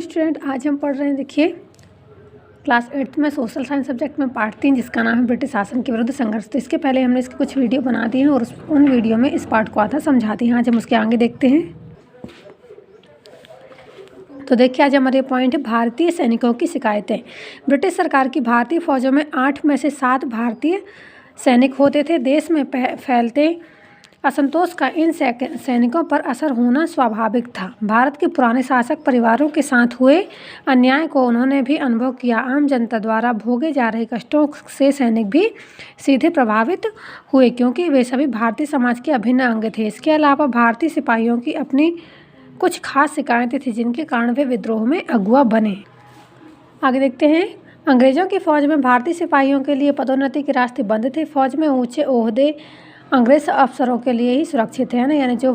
Student, आज हम पढ़ रहे हैं, देखिए क्लास 8th में सोशल साइंस सब्जेक्ट में पार्ट 3, जिसका नाम है ब्रिटिश शासन के विरुद्ध संघर्ष। तो इसके पहले हमने इसकी कुछ वीडियो बना दी हैं और उन वीडियो में इस पार्ट को आधा समझा दी हैं। आज हम उसके आगे देखते हैं। तो देखिए, आज हमारे पॉइंट है भारतीय सैनिकों की शिकायतें। ब्रिटिश सरकार की भारतीय फौजों में 8 में से 7 भारतीय सैनिक होते थे। देश में फैलते असंतोष का इन सैनिकों पर असर होना स्वाभाविक था। भारत के पुराने शासक परिवारों के साथ हुए अन्याय को उन्होंने भी अनुभव किया। आम जनता द्वारा भोगे जा रहे कष्टों से सैनिक भी सीधे प्रभावित हुए, क्योंकि वे सभी भारतीय समाज के अभिन्न अंग थे। इसके अलावा भारतीय सिपाहियों की अपनी कुछ खास शिकायतें थी, जिनके कारण वे विद्रोह में अगुआ बने। आगे देखते हैं। अंग्रेजों की फौज में भारतीय सिपाहियों के लिए पदोन्नति के रास्ते बंद थे। फौज में ऊंचे ओहदे अंग्रेज अफसरों के लिए ही सुरक्षित है ना, यानी जो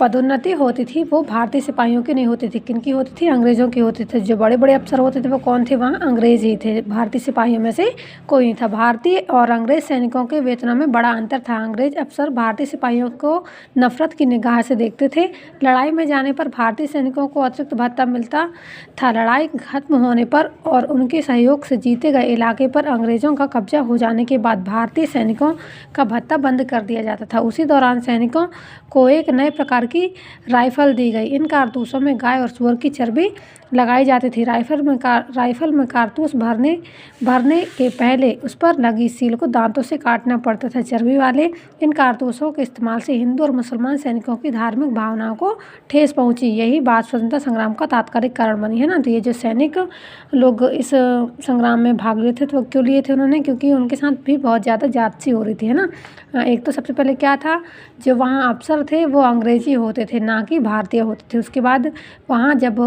पदोन्नति होती थी वो भारतीय सिपाहियों की नहीं होती थी। किनकी होती थी? अंग्रेज़ों की होती थी। जो बड़े बड़े अफसर होते थे वो कौन थे? वहाँ अंग्रेज ही थे। भारतीय सिपाहियों में से कोई नहीं था। भारतीय और अंग्रेज सैनिकों के वेतनों में बड़ा अंतर था। अंग्रेज अफसर भारतीय सिपाहियों को नफरत की निगाह से देखते थे। लड़ाई में जाने पर भारतीय सैनिकों को अतिरिक्त भत्ता मिलता था। लड़ाई खत्म होने पर और उनके सहयोग से जीते गए इलाके पर अंग्रेज़ों का कब्जा हो जाने के बाद भारतीय सैनिकों का भत्ता बंद कर दिया जाता था। उसी दौरान सैनिकों को एक नए प्रकार की राइफल दी गई। इन कारतूसों में गाय और सूअर की चर्बी लगाई जाती थी। राइफल में कारतूस भरने के पहले उस पर लगी सील को दांतों से काटना पड़ता था। चर्बी वाले इन कारतूसों के इस्तेमाल से हिंदू और मुसलमान सैनिकों की धार्मिक भावनाओं को ठेस पहुंची। यही बात स्वतंत्रता संग्राम का तात्कालिक कारण बनी है ना। तो ये जो सैनिक लोग इस संग्राम में भाग लिए थे, तो क्यों लिए थे उन्होंने? क्योंकि उनके साथ भी बहुत ज़्यादा जाति हो रही थी, है ना। एक तो सबसे पहले क्या था, जो वहाँ अफसर थे वो अंग्रेजी होते थे, ना कि भारतीय होते थे। उसके बाद वहाँ जब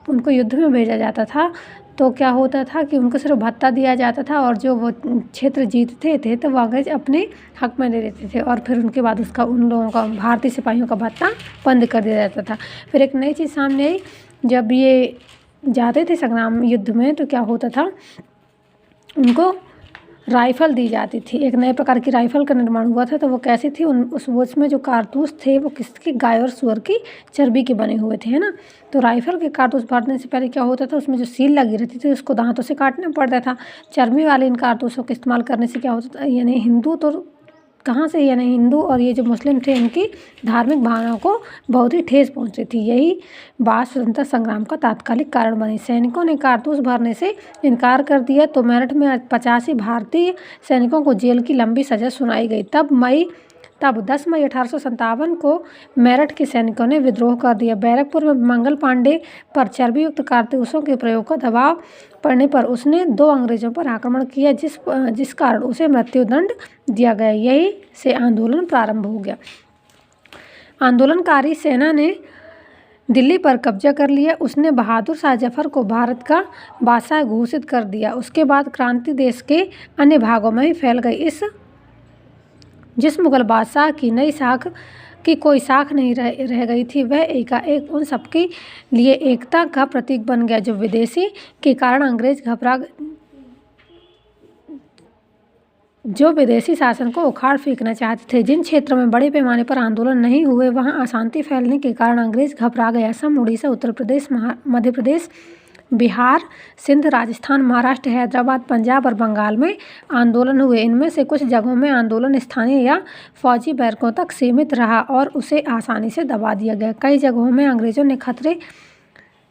उनको युद्ध में भेजा जाता था तो क्या होता था कि उनको सिर्फ भत्ता दिया जाता था, और जो वो क्षेत्र जीतते थे तो वो अंग्रेज अपने हक में ले लेते थे, और फिर उनके बाद उसका उन लोगों का भारतीय सिपाहियों का भत्ता बंद कर दिया जाता था। फिर एक नई चीज़ सामने आई, जब ये जाते थे संग्राम युद्ध में तो क्या होता था, उनको राइफ़ल दी जाती थी। एक नए प्रकार की राइफ़ल का निर्माण हुआ था। तो वो कैसी थी? उसमें जो कारतूस थे वो किसकी? गाय और सूअर की चर्बी के बने हुए थे, है ना। तो राइफ़ल के कारतूस भरने से पहले क्या होता था, उसमें जो सील लगी रहती थी उसको दांतों से काटना पड़ता था। चर्बी वाले इन कारतूसों का इस्तेमाल करने से क्या होता था, यानी हिंदू तो कहाँ से, यानी हिंदू और ये जो मुस्लिम थे इनकी धार्मिक भावनाओं को बहुत ही ठेस पहुंची थी। यही बात स्वतंत्रता संग्राम का तात्कालिक कारण बनी। सैनिकों ने कारतूस भरने से इनकार कर दिया तो मेरठ में 85 भारतीय सैनिकों को जेल की लंबी सजा सुनाई गई। तब 10 मई 1857 को मेरठ के सैनिकों ने विद्रोह कर दिया। बैरकपुर में मंगल पांडे पर चर्बी युक्त कारतूसों के प्रयोग का दबाव पड़ने पर उसने 2 अंग्रेजों पर आक्रमण किया, जिस कारण उसे मृत्युदंड दिया गया। यही से आंदोलन प्रारंभ हो गया। आंदोलनकारी सेना ने दिल्ली पर कब्जा कर लिया। उसने बहादुर शाह जफर को भारत का बादशाह घोषित कर दिया। उसके बाद क्रांति देश के अन्य भागों में ही फैल गई। जिस मुगल बादशाह की नई शाख की कोई शाख नहीं रह गई थी, वह एकाएक उन सबके लिए एकता का प्रतीक बन गया, जो विदेशी के कारण अंग्रेज जो विदेशी शासन को उखाड़ फेंकना चाहते थे। जिन क्षेत्रों में बड़े पैमाने पर आंदोलन नहीं हुए, वहां अशांति फैलने के कारण अंग्रेज घबरा गए। असम, उड़ीसा, उत्तर प्रदेश, मध्य प्रदेश, बिहार, सिंध, राजस्थान, महाराष्ट्र, हैदराबाद, पंजाब और बंगाल में आंदोलन हुए। इनमें से कुछ जगहों में आंदोलन स्थानीय या फौजी बैरकों तक सीमित रहा और उसे आसानी से दबा दिया गया। कई जगहों में अंग्रेजों ने खतरे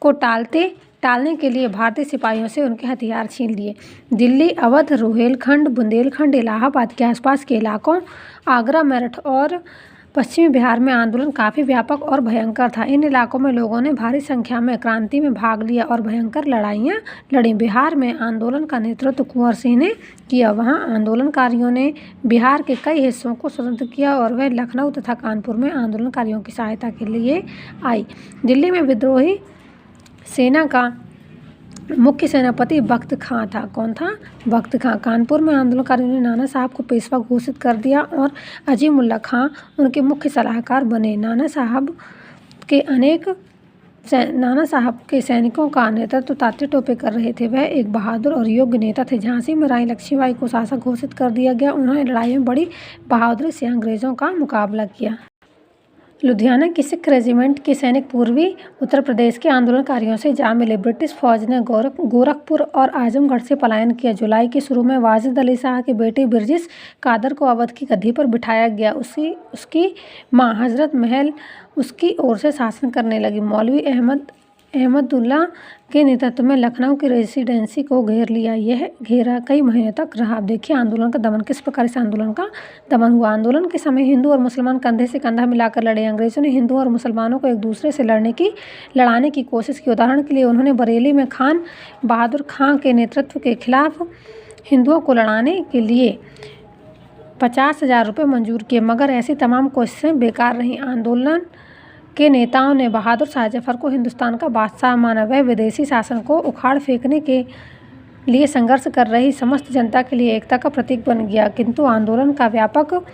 को टालने के लिए भारतीय सिपाहियों से उनके हथियार छीन लिए। दिल्ली, अवध, रोहेलखंड, बुंदेलखंड, इलाहाबाद के आसपास के इलाकों, आगरा, मेरठ और पश्चिमी बिहार में आंदोलन काफ़ी व्यापक और भयंकर था। इन इलाकों में लोगों ने भारी संख्या में क्रांति में भाग लिया और भयंकर लड़ाइयाँ लड़ी। बिहार में आंदोलन का नेतृत्व कुंवर सिंह ने किया। वहाँ आंदोलनकारियों ने बिहार के कई हिस्सों को स्वतंत्र किया और वह लखनऊ तथा कानपुर में आंदोलनकारियों की सहायता के लिए आई। दिल्ली में विद्रोही सेना का मुख्य सेनापति बख्त खां था। कौन था? बख्त खां। कानपुर में आंदोलनकारियों ने नाना साहब को पेशवा घोषित कर दिया और अजीमुल्ला खां उनके मुख्य सलाहकार बने। नाना साहब के सैनिकों का नेतृत्व तात्या टोपे कर रहे थे। वह एक बहादुर और योग्य नेता थे। झांसी में रानी लक्ष्मीबाई को शासक घोषित कर दिया गया। उन्होंने लड़ाई में बड़ी बहादुरी से अंग्रेजों का मुकाबला किया। लुधियाना की सिख रेजिमेंट के सैनिक पूर्वी उत्तर प्रदेश के आंदोलनकारियों से जा मिले। ब्रिटिश फौज ने गोरखपुर और आजमगढ़ से पलायन किया। जुलाई के शुरू में वाजिद अली शाह की बेटी बिरजिस कादर को अवध की गद्दी पर बिठाया गया। उसकी मां हजरत महल उसकी ओर से शासन करने लगी। मौलवी अहमदुल्ला के नेतृत्व में लखनऊ की रेजिडेंसी को घेर लिया। यह घेरा कई महीने तक रहा। अब देखिए आंदोलन का दमन, किस प्रकार इस आंदोलन का दमन हुआ। आंदोलन के समय हिंदू और मुसलमान कंधे से कंधा मिलाकर लड़े। अंग्रेजों ने हिंदुओं और मुसलमानों को एक दूसरे से लड़ाने की कोशिश की। उदाहरण के लिए उन्होंने बरेली में खान बहादुर खां के नेतृत्व के खिलाफ हिंदुओं को लड़ाने के लिए 50,000 रुपये मंजूर किए, मगर ऐसी तमाम कोशिशें बेकार रहीं। आंदोलन के नेताओं ने बहादुर शाह जफर को हिंदुस्तान का बादशाह माना। वह विदेशी शासन को उखाड़ फेंकने के लिए संघर्ष कर रही समस्त जनता के लिए एकता का प्रतीक बन गया। किंतु आंदोलन का व्यापक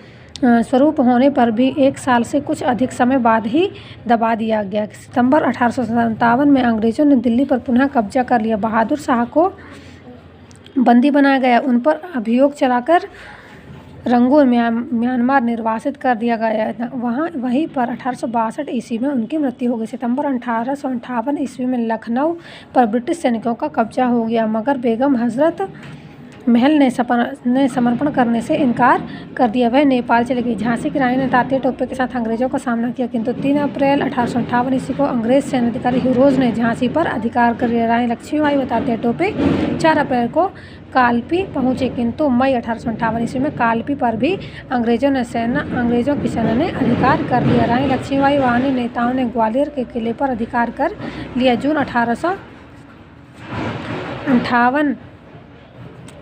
स्वरूप होने पर भी 1 साल से कुछ अधिक समय बाद ही दबा दिया गया। सितंबर 1857 में अंग्रेजों ने दिल्ली पर पुनः कब्जा कर लिया। बहादुर शाह को बंदी बनाया गया। उन पर अभियोग चलाकर रंगून म्यांमार निर्वासित कर दिया गया था। वहीं पर 1862 ईस्वी में उनकी मृत्यु हो गई। सितंबर 1858 ईस्वी में लखनऊ पर ब्रिटिश सैनिकों का कब्जा हो गया, मगर बेगम हजरत महल ने समर्पण करने से इनकार कर दिया। वह नेपाल चली गई। झांसी की रानी ने तात्या टोपे के साथ अंग्रेजों का सामना किया, किंतु 3 अप्रैल 1858 ईस्वी को अंग्रेज सेनाधिकारी ह्यूरोज ने झांसी पर अधिकार कर लिया। रानी लक्ष्मीबाई व तात्या टोपे 4 अप्रैल को कालपी पहुंचे, किंतु मई 1858 ईस्वी में कालपी पर भी अंग्रेजों की सेना ने अधिकार कर लिया। रानी लक्ष्मीबाई व अन्य नेताओं ने ग्वालियर के किले पर अधिकार कर लिया। जून 1858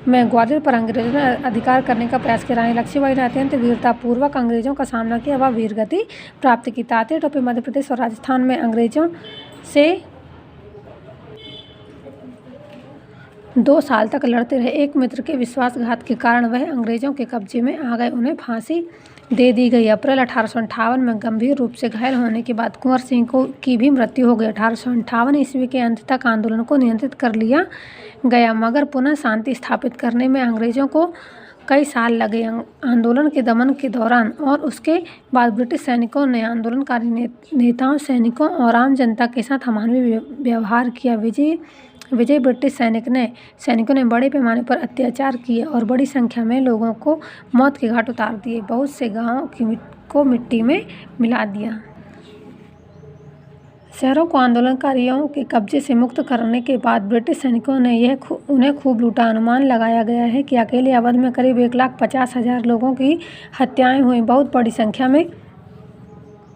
में ग्वालियर पर अंग्रेजों ने अधिकार करने का प्रयास किया। रानी लक्ष्मीबाई ने अत्यंत वीरतापूर्वक अंग्रेजों का सामना किया व वीरगति प्राप्त की। तात्या टोपे मध्य प्रदेश और राजस्थान में अंग्रेजों से 2 साल तक लड़ते रहे। एक मित्र के विश्वासघात के कारण वह अंग्रेजों के कब्जे में आ गए। उन्हें फांसी दे दी गई। अप्रैल 1858 में गंभीर रूप से घायल होने के बाद कुंवर सिंह की भी मृत्यु हो गई। 1858 ईस्वी के अंत तक आंदोलन को नियंत्रित कर लिया गया, मगर पुनः शांति स्थापित करने में अंग्रेजों को कई साल लगे। आंदोलन के दमन के दौरान और उसके बाद ब्रिटिश सैनिकों ने आंदोलनकारी नेताओं, सैनिकों और आम जनता के साथ अमानवीय व्यवहार किया। विजयी ब्रिटिश सैनिकों ने बड़े पैमाने पर अत्याचार किए और बड़ी संख्या में लोगों को मौत के घाट उतार दिए। बहुत से गांवों को मिट्टी में मिला दिया। शहरों को आंदोलनकारियों के कब्जे से मुक्त करने के बाद ब्रिटिश सैनिकों ने उन्हें खूब लूटा। अनुमान लगाया गया है कि अकेले अवध में करीब 1,50,000 लोगों की हत्याएं हुई। बहुत बड़ी संख्या में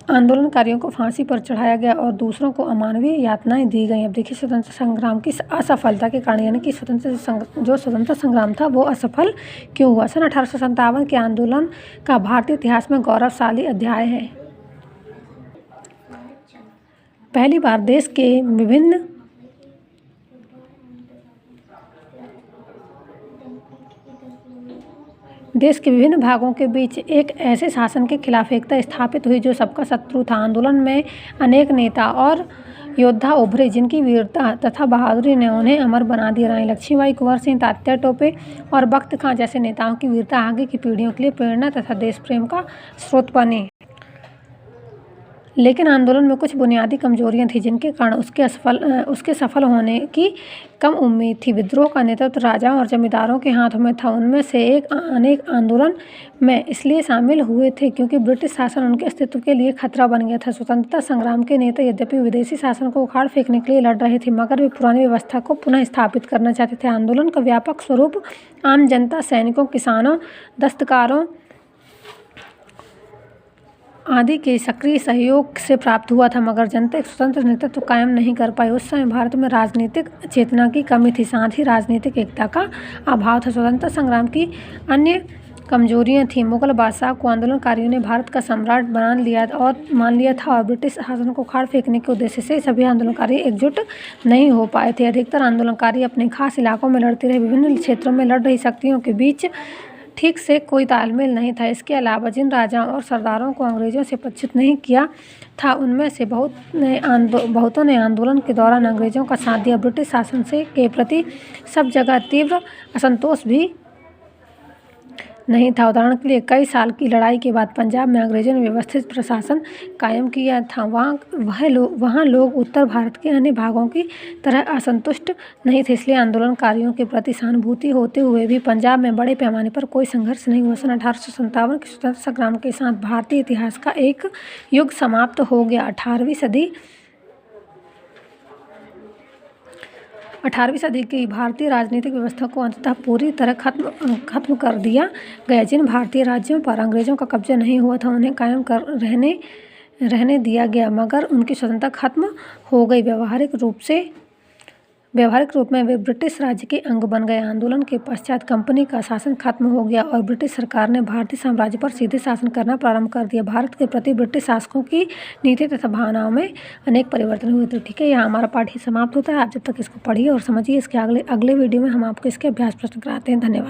आंदोलनकारियों को फांसी पर चढ़ाया गया और दूसरों को अमानवीय यातनाएं दी गई। अब देखिए स्वतंत्रता संग्राम की असफलता के कारण, यानी कि स्वतंत्रता संग्राम था वो असफल क्यों हुआ। सन 1857 के आंदोलन का भारतीय इतिहास में गौरवशाली अध्याय है। पहली बार देश के विभिन्न भागों के बीच एक ऐसे शासन के खिलाफ एकता स्थापित हुई जो सबका शत्रु था। आंदोलन में अनेक नेता और योद्धा उभरे जिनकी वीरता तथा बहादुरी ने उन्हें अमर बना दिया। रानी लक्ष्मीबाई, कुंवर सिंह, तात्या टोपे और बख्त खां जैसे नेताओं की वीरता आगे की पीढ़ियों के लिए प्रेरणा तथा देश प्रेम का स्रोत बनी। लेकिन आंदोलन में कुछ बुनियादी कमजोरियां थीं जिनके कारण उसके सफल होने की कम उम्मीद थी। विद्रोह का नेतृत्व राजाओं और जमींदारों के हाथों में था। उनमें से अनेक आंदोलन में इसलिए शामिल हुए थे क्योंकि ब्रिटिश शासन उनके अस्तित्व के लिए खतरा बन गया था। स्वतंत्रता संग्राम के नेता यद्यपि विदेशी शासन को उखाड़ फेंकने के लिए लड़ रहे थे, मगर वे पुरानी व्यवस्था को पुनः स्थापित करना चाहते थे। आंदोलन का व्यापक स्वरूप आम जनता, सैनिकों, किसानों, दस्तकारों आदि के सक्रिय सहयोग से प्राप्त हुआ था, मगर जनता एक स्वतंत्र नेतृत्व कायम नहीं कर पाई। उस समय भारत में राजनीतिक चेतना की कमी थी, साथ ही राजनीतिक एकता का अभाव था। स्वतंत्रता संग्राम की अन्य कमजोरियां थीं। मुगल बादशाह को आंदोलनकारियों ने भारत का सम्राट मान लिया था और ब्रिटिश शासन को उखाड़ फेंकने के उद्देश्य से सभी आंदोलनकारी एकजुट नहीं हो पाए थे। अधिकतर आंदोलनकारी अपने खास इलाकों में लड़ते रहे। विभिन्न क्षेत्रों में लड़ रही शक्तियों के बीच ठीक से कोई तालमेल नहीं था। इसके अलावा जिन राजाओं और सरदारों को अंग्रेजों से परिचित नहीं किया था, उनमें से बहुतों ने आंदोलन के दौरान अंग्रेजों का साथ दिया। ब्रिटिश शासन के प्रति सब जगह तीव्र असंतोष भी नहीं था। उदाहरण के लिए, कई साल की लड़ाई के बाद पंजाब में अंग्रेजों ने व्यवस्थित प्रशासन कायम किया था। वहाँ लोग उत्तर भारत के अन्य भागों की तरह असंतुष्ट नहीं थे, इसलिए आंदोलनकारियों के प्रति सहानुभूति होते हुए भी पंजाब में बड़े पैमाने पर कोई संघर्ष नहीं हुआ। सन 1857 के स्वतंत्रता संग्राम के साथ भारतीय इतिहास का एक युग समाप्त हो गया। 18वीं सदी की भारतीय राजनीतिक व्यवस्था को अंततः पूरी तरह खत्म कर दिया गया। जिन भारतीय राज्यों पर अंग्रेजों का कब्जा नहीं हुआ था, उन्हें कायम रहने दिया गया, मगर उनकी स्वतंत्रता खत्म हो गई। व्यावहारिक रूप में वे ब्रिटिश राज्य के अंग बन गए। आंदोलन के पश्चात कंपनी का शासन खत्म हो गया और ब्रिटिश सरकार ने भारतीय साम्राज्य पर सीधे शासन करना प्रारंभ कर दिया। भारत के प्रति ब्रिटिश शासकों की नीति तथा भावनाओं में अनेक परिवर्तन हुए। तो ठीक है, यहाँ हमारा पाठ ही समाप्त होता है। आप जब तक इसको पढ़िए और समझिए, इसके अगले वीडियो में हम आपको इसके अभ्यास प्रश्न कराते हैं। धन्यवाद।